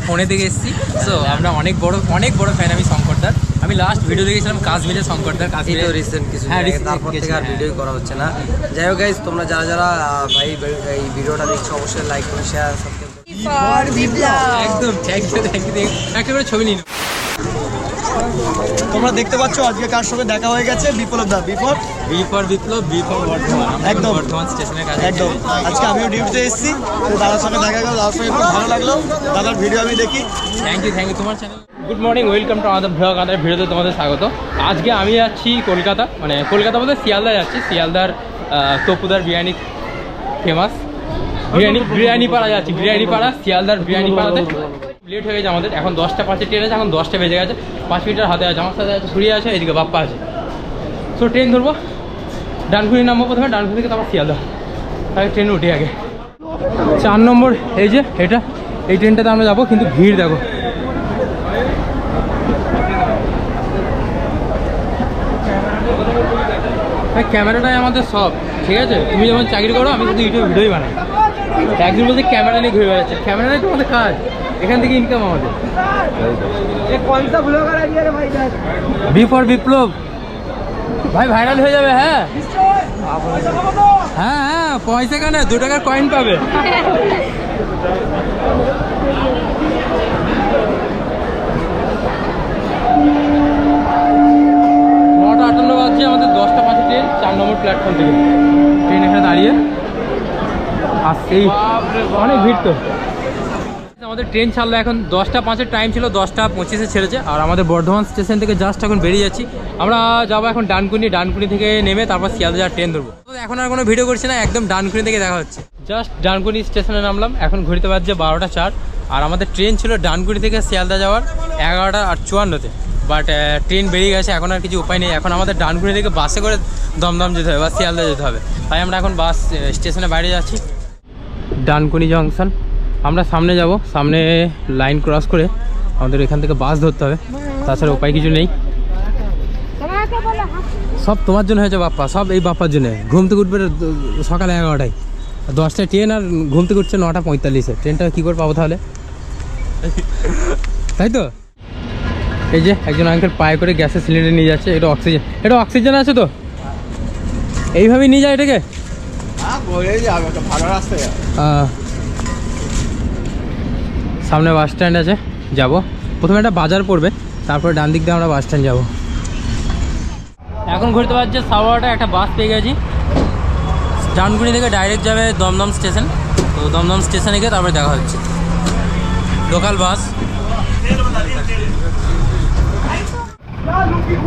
ফোনে দেখে এসেছি। সো আমরা অনেক বড় ফ্যান আমি শঙ্করদার। আমি লাস্ট ভিডিও দেখেছিলাম কাশ্মীরে শঙ্করদার, কাশ্মীরে রিসেন্ট কিছু তারপর থেকে আর ভিডিও করা হচ্ছে না। যাই হোক গাইস, তোমরা যারা যারা ভাই এই ভিডিওটা দেখছো অবশ্যই লাইক করো, শেয়ার, সাবস্ক্রাইব। একদম থ্যাংক ইউ একটা করে ছবি নিন। তোমরা দেখতে পাচ্ছ আজকে কার সঙ্গে দেখা হয়ে গেছে, বিপ্লব দা। বিপ্লব বর্ধমান, একদম বর্ধমান স্টেশনের কাছে একদম। আজকে আমিও ডিউটিতে এসেছি, তো দাদার সঙ্গে দেখা গেল, দাদার সঙ্গে খুব ভালো লাগলো। দাদার ভিডিও আমি দেখি। থ্যাংক ইউ তোমার channel. Good morning, welcome to আমাদের ভ্লগ। আমাদের ভিডিওতে তোমাদের স্বাগত। আজকে আমি যাচ্ছি কলকাতা, মানে কলকাতা বলতে শিয়ালদা যাচ্ছি। শিয়ালদার তপুদার বিরিয়ানি ফেমাস, বিরিয়ানি পাড়া যাচ্ছি। বিরিয়ানি পাড়া, শিয়ালদার বিরিয়ানি পাড়াতে লেট হয়ে গেছে আমাদের। এখন 10টা 5-এ ট্রেন আছে, এখন 10টা বেজে গেছে। 5 মিনিটের হাতে আছে। আমার সাথে আছে ছড়িয়ে আছে, এদিকে বাপ্পা আছে। সো ট্রেন ধরবো, ডানকুনি নামবো প্রথমে, ডানকুনি থেকে তারপর শিয়ালদা। তাই ট্রেনে উঠি আগে। 4 নম্বর এই যে এটা, এই ট্রেনটাতে আমরা যাবো, কিন্তু ভিড় দেখো। ক্যামেরাটাই আমাদের সব, ঠিক আছে? তুমি যেমন চাকরি করো, আমি শুধু ইউটিউব ভিডিওই বানাই। একদিন বলতে ক্যামেরা নিয়ে ঘুরে বেড়াচ্ছে, ক্যামেরাটাই তো আমাদের কাজ, এখান থেকে ইনকাম আমাদের। বি ফর বিপ্লব ভাই, ভাইরাল হয়ে যাবে। হ্যাঁ হ্যাঁ হ্যাঁ, পয়সা কেন, 2 টাকার কয়েন পাবে। 9:58 বাজছে আমাদের। 10টা 5-এ ট্রেন, 4 নম্বর প্ল্যাটফর্ম থেকে ট্রেন এখানে দাঁড়িয়ে আসছেই। অনেক ভিড় তো। আমাদের ট্রেন ছাড়লো এখন 10টা 5-এর টাইম ছিল, 10টা 25-এ ছেড়েছে। আর আমাদের বর্ধমান স্টেশন থেকে জাস্ট এখন বেরিয়ে যাচ্ছি। আমরা যাবো এখন ডানকুনি থেকে নেমে তারপর শিয়ালদা যাওয়ার ট্রেন ধরবো। তো এখন আর কোনো ভিডিও করছি না, একদম ডানকুনি থেকে দেখা হচ্ছে। জাস্ট ডানকুনি স্টেশনে নামলাম, এখন ঘুরতে পারছে 12টা 4। আর আমাদের ট্রেন ছিল ডানকুনি থেকে শিয়ালদা যাওয়ার 11:54-তে। বাট ট্রেন বেরিয়ে গেছে, এখন আর কিছু উপায় নেই। এখন আমাদের ডানকুনি থেকে বাসে করে দমদম যেতে হবে বা শিয়ালদা যেতে হবে। তাই আমরা এখন বাস স্টেশনে বাইরে যাচ্ছি। ডানকুনি জংশন, আমরা সামনে যাব। সামনে লাইন ক্রস করে আমাদের এখান থেকে বাস ধরতে হবে, তাছাড়া উপায় কিছু নেই। সব তোমার জন্য হয়েছে বাপ্পা, সব এই বাপ্পার জন্য। ঘুম থেকে উঠবে সকাল 11টায়, 10টায় ট্রেন, আর ঘুম থেকে উঠছে 9:45-এ। ট্রেনটা কী করে পাবো তাহলে, তাই তো? এই যে একজন আঙ্কেল পায়ে করে গ্যাসের সিলিন্ডার নিয়ে যাচ্ছে। এটা অক্সিজেন আছে তো, এইভাবেই নিয়ে যায় এটাকে। সামনে বাস স্ট্যান্ড আছে, যাব। প্রথমে একটা বাজার পড়বে, তারপরে ডান দিক দিয়ে আমরা বাস স্ট্যান্ড যাব। এখন ঘুরতে পারছে 12:15, একটা বাস পেয়ে গেছি। ডানকুনি থেকে ডাইরেক্ট যাবে দমদম স্টেশন। তো দমদম স্টেশনে গিয়ে তারপরে দেখা হচ্ছে। Local bus.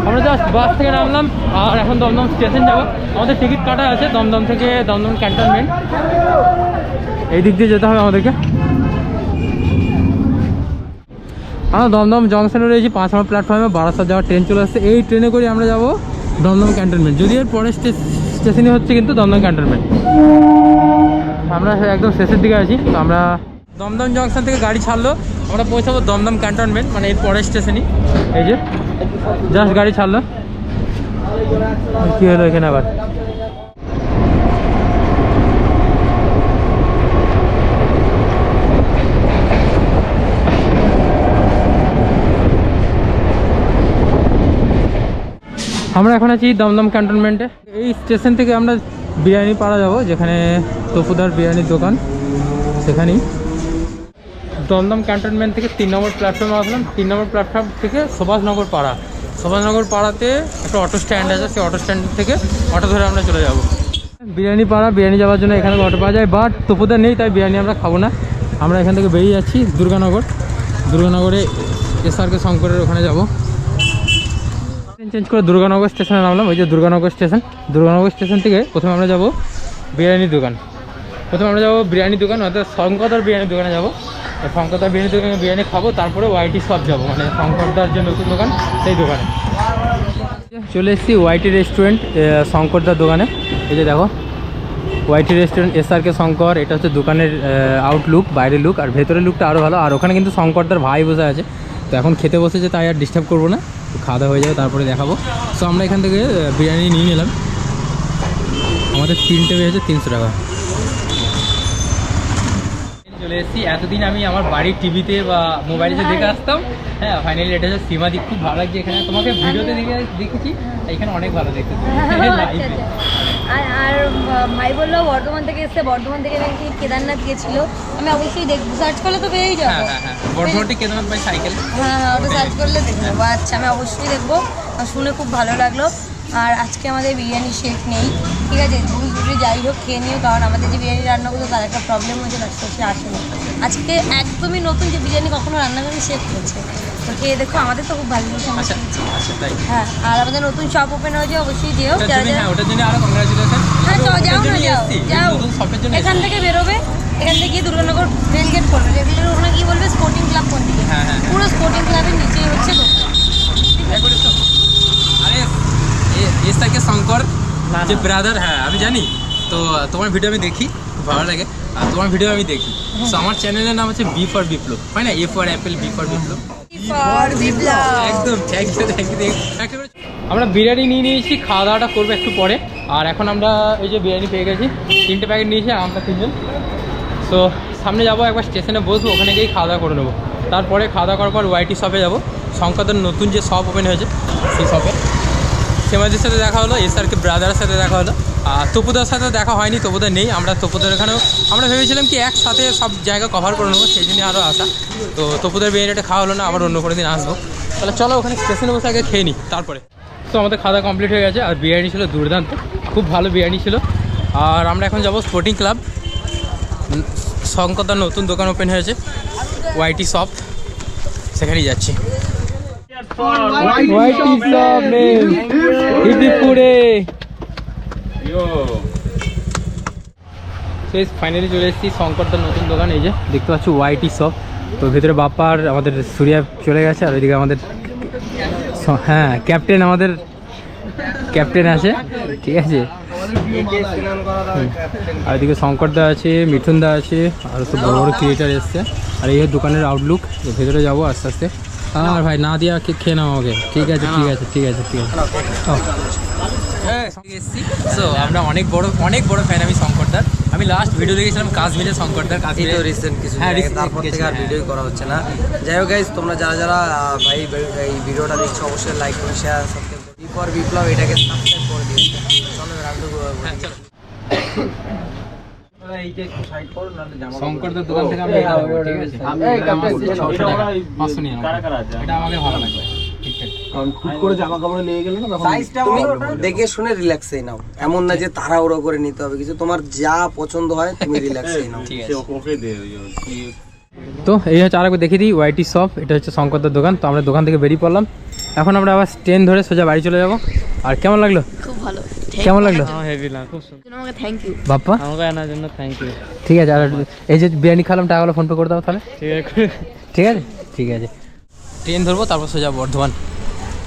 আমরা জাস্ট বাস থেকে নামলাম আর এখন দমদম স্টেশন যাব। আমাদের টিকিট কাটা আছে দমদম থেকে, দমদম ক্যান্টনমেন্ট। এই দিক দিয়ে যেতে হবে আমাদেরকে। আমরা দমদম জংশনে রয়েছি, 5 নম্বর প্ল্যাটফর্মে। বারাসাত যাওয়ার ট্রেন চলে আসছে, এই ট্রেনে করে আমরা যাব দমদম ক্যান্টনমেন্ট। যদি এর পরের স্টেশনই হচ্ছে কিন্তু দমদম ক্যান্টনমেন্ট। আমরা একদম শেষের দিকে আছি। তো আমরা দমদম জংশন থেকে গাড়ি ছাড়লো, আমরা পৌঁছাবো দমদম ক্যান্টনমেন্ট, মানে এর পরের স্টেশনই। এই যে জাস্ট গাড়ি ছাড়লো। কী হলো এখানে আবার? আমরা এখন আছি দমদম ক্যান্টনমেন্টে। এই স্টেশন থেকে আমরা বিরিয়ানি পাড়া যাব, যেখানে তপুদার বিরিয়ানির দোকান, সেখানেই। দমদম ক্যান্টনমেন্ট থেকে 3 নম্বর প্ল্যাটফর্মে আসলাম। 3 নম্বর প্ল্যাটফর্ম থেকে সুভাষনগর পাড়া। সুভাষনগর পাড়াতে একটা অটো স্ট্যান্ড আছে, সেই অটো স্ট্যান্ড থেকে অটো ধরে আমরা চলে যাব বিরিয়ানি পাড়া। বিরিয়ানি যাওয়ার জন্য এখানে অটো পাওয়া যায়, বাট তপুদার নেই, তাই বিরিয়ানি আমরা খাবো না। আমরা এখান থেকে বেরিয়ে যাচ্ছি দুর্গানগরে এসআরকে শঙ্করের ওখানে যাব। চেঞ্জ করে দুর্গানগর স্টেশনে নামলাম। ওই যে দুর্গানগর স্টেশন থেকে প্রথমে আমরা যাব বিরিয়ানির দোকান। অর্থাৎ শঙ্করদার বিরিয়ানির দোকানে যাব। শঙ্করদার বিরিয়ানির দোকানে বিরিয়ানি খাবো, তারপরে ওয়াইটি শপ যাব, মানে শঙ্করদার যে নতুন দোকান সেই দোকানে। চলে এসেছি ওয়াইটি রেস্টুরেন্ট, শঙ্করদার দোকানে। এই যে দেখো ওয়াইটি রেস্টুরেন্ট, এসআরকে শঙ্কর। এটা হচ্ছে দোকানের আউটলুক, বাইরের লুক। আর ভেতরের লুকটা আরও ভালো। আর ওখানে কিন্তু শঙ্করদার ভাই বসে আছে। তো এখন খেতে বসেছে, তাই আর ডিস্টার্ব করবো না, খাওয়া দাওয়া হয়ে যাবে তারপরে দেখাবো। সো আমরা এখান থেকে বিরিয়ানি নিয়ে নিলাম। আমাদের 3টে বেড়েছে 300 টাকা। চলে এসেছি। এতদিন আমি আমার বাড়ির টিভিতে বা মোবাইলে দেখে আসতাম, হ্যাঁ ফাইনালি এটা হচ্ছে সীমাদি। খুব ভালো লাগছে এখানে, তোমাকে ভিডিওতে দেখেছি, এখানে অনেক ভালো দেখতে। আর ভাই বললো বর্ধমান থেকে এসছে, বর্ধমান থেকে নাকি কেদারনাথ গেছিল। আমি অবশ্যই দেখবো, সার্চ করলে তো পেয়েই যাবো। হ্যাঁ বর্ধমান থেকে কেদারনাথ বাই সাইকেল। হ্যাঁ ওটা সার্চ করলে দেখে নেবো। আচ্ছা আমি অবশ্যই দেখবো, শুনে খুব ভালো লাগলো। আর আজকে আমাদের বিরিয়ানি শেফ নেই, ঠিক আছে, ভুল ত্রুটি যাই হোক খেয়ে নিও, কারণ আমাদের যে বিরিয়ানি রান্না করতো তার একটা প্রবলেম হয়েছে, তার সে আসেনি। আজকে একদমই নতুন যে বিরিয়ানি কখনো রান্না করে শেফ করেছে, তো খেয়ে দেখো, আমাদের তো খুব ভালো লেগেছে। হ্যাঁ আর আমাদের নতুন শপ ওপেন হয়েছে, অবশ্যই যেও। ওটার জন্য আরো কংগ্রাচুলেশন। হ্যাঁ যাও না, যাও এখান থেকে বেরোবে, এখান থেকে গিয়ে দুর্গানগর রেল গেট পড়বে, রেল গেটের ওখানে গিয়ে বলবে স্পোর্টিং ক্লাব কোন দিকে, পুরো স্পোর্টিং ক্লাবের নিচেই হচ্ছে দোকান। আরে এস থেকে শঙ্কর যে ব্রাদার, হ্যাঁ আমি জানি তো, তোমার ভিডিও আমি দেখি, খুব ভালো লাগে, আর তোমার ভিডিও আমি দেখি। তো আমার চ্যানেলের নাম হচ্ছে বি ফর বিপ্লব, হয় না, A for apple, B for Biplab. একদম থ্যাংক ইউ। আমরা বিরিয়ানি নিয়ে নিয়েছি, খাওয়া দাওয়াটা করবো একটু পরে। আর এখন আমরা এই যে বিরিয়ানি পেয়ে গেছি, 3টে প্যাকেট নিয়েছি আমরা 3জন। তো সামনে যাবো, একবার স্টেশনে বসবো, ওখানে গিয়েই খাওয়া দাওয়া করে নেবো। তারপরে খাওয়া দাওয়া করার পর ওয়াইটি শপে যাবো, শঙ্করদের নতুন যে শপ ওপেন হয়েছে সেই শপে। সেমাজির সাথে দেখা হলো, এসআরকে ব্রাদারের সাথে দেখা হলো, আর তপুদার সাথে দেখা হয়নি, তপুদা নেই। আমরা তপুদার এখানেও আমরা ভেবেছিলাম কি একসাথে সব জায়গা কভার করে নেবো, সেই জন্য আরও আসা। তো তপুদার বিরিয়ানিটা খাওয়া হলো না, আবার অন্য কোনো দিন আসবো। তাহলে চলো ওখানে স্টেশনে বসে আগে খেয়ে নিই তারপরে। তো আমাদের খাওয়া দাওয়া কমপ্লিট হয়ে গেছে, আর বিরিয়ানি ছিল দুর্দান্ত, খুব ভালো বিরিয়ানি ছিল। আর আমরা এখন যাবো স্পোর্টিং ক্লাব, শঙ্করদার নতুন দোকান ওপেন হয়েছে ওয়াইটি শপ, সেখানেই যাচ্ছি। ওয়াইটি শপ ফাইনালি চলে এসেছি শঙ্করদার নতুন দোকান, এই যে দেখতে পাচ্ছি ওয়াইটি শপ। তো ভেতরে বাপ্পার আমাদের সুরিয়া চলে গেছে, আর ওইদিকে আমাদের হ্যাঁ ক্যাপ্টেন, আমাদের ক্যাপ্টেন আছে, ঠিক আছে। আর এদিকে শঙ্করদা আছে, মিঠুনদা আছে, আর সব বড় বড় ক্রিয়েটার এসছে। আর এই দোকানের আউটলুক, ভেতরে যাবো আস্তে আস্তে। আর ভাই না দিয়া খেয়ে নাও আমাকে, ঠিক আছে ঠিক আছে ঠিক আছে ঠিক আছে। সো আমরা অনেক বড় ফ্যান আমি শঙ্করদার। আমি লাস্ট ভিডিও দেখেছিলাম কাশ্মীরে, শঙ্করদার কাশ্মীরে রিসেন্ট কিছু তারপর থেকে আর ভিডিও করা হচ্ছে না। যাই হোক গাইজ, তোমরা যারা ভাই এই ভিডিওটা দেখছো অবশ্যই লাইক করে শেয়ার সাবস্ক্রাইব করো। বি ফর বিপ্লব এটাকে সাবস্ক্রাইব করে দিও। চলো রান্ডু শঙ্করদার দোকান থেকে আমি এটা নেবো, ঠিক আছে। এটা আমাকে ভালো লাগবে, ঠিকঠাক। দেখে শুনে রিল্যাক্সে নাও, এমন না যে তাড়াহুড়ো করে নিতে হবে কিছু, তোমার যা পছন্দ হয় তুমি রিল্যাক্সে নাও, ঠিক আছে। তো এই হচ্ছে আরেকবার দেখিয়ে দিই ওয়াইটি শপ, এটা হচ্ছে শঙ্করদার দোকান। তো আমরা দোকান থেকে বেরিয়ে পড়লাম, এখন আমরা আবার ট্রেন ধরে সোজা বাড়ি চলে যাবো। আর কেমন লাগলো? খুব ভালো, কেমন লাগলো? হেভি না, খুব সুন্দর। আমাকে থ্যাংক ইউ বাপ্পা, আমাকে আনার জন্য থ্যাংক ইউ। ঠিক আছে। আর এই যে বিরিয়ানি খেলাম, টাকাগুলো ফোন পে করে দাও তাহলে, ঠিক আছে ঠিক আছে ঠিক আছে। ট্রেন ধরবো, তারপর সোজা বর্ধমান।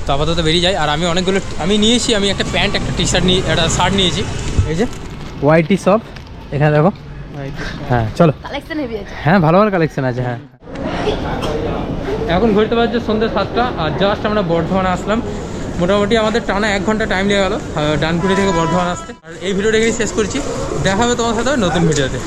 তো আপাতত বেরিয়ে যাই। আর আমি অনেকগুলো আমি নিয়েছি, আমি একটা প্যান্ট, একটা টি শার্ট নিয়ে, একটা শার্ট নিয়েছি। এই যে ওয়াইটি শপ, এখানে দেখো। হ্যাঁ চলো, কালেকশন হেভি আছে। হ্যাঁ ভালো ভালো কালেকশন আছে। হ্যাঁ এখন ঘুরতে পারছে সন্ধ্যে 7টা, আর জাস্ট আমরা বর্ধমানে আসলাম। মোটামুটি আমাদের টানা 1 ঘন্টা টাইম লেগে গেলো ডানকুনি থেকে বর্ধমান আসতে। আর এই ভিডিওটা এখানে শেষ করছি, দেখা হবে তোমার সাথে নতুন ভিডিওতে।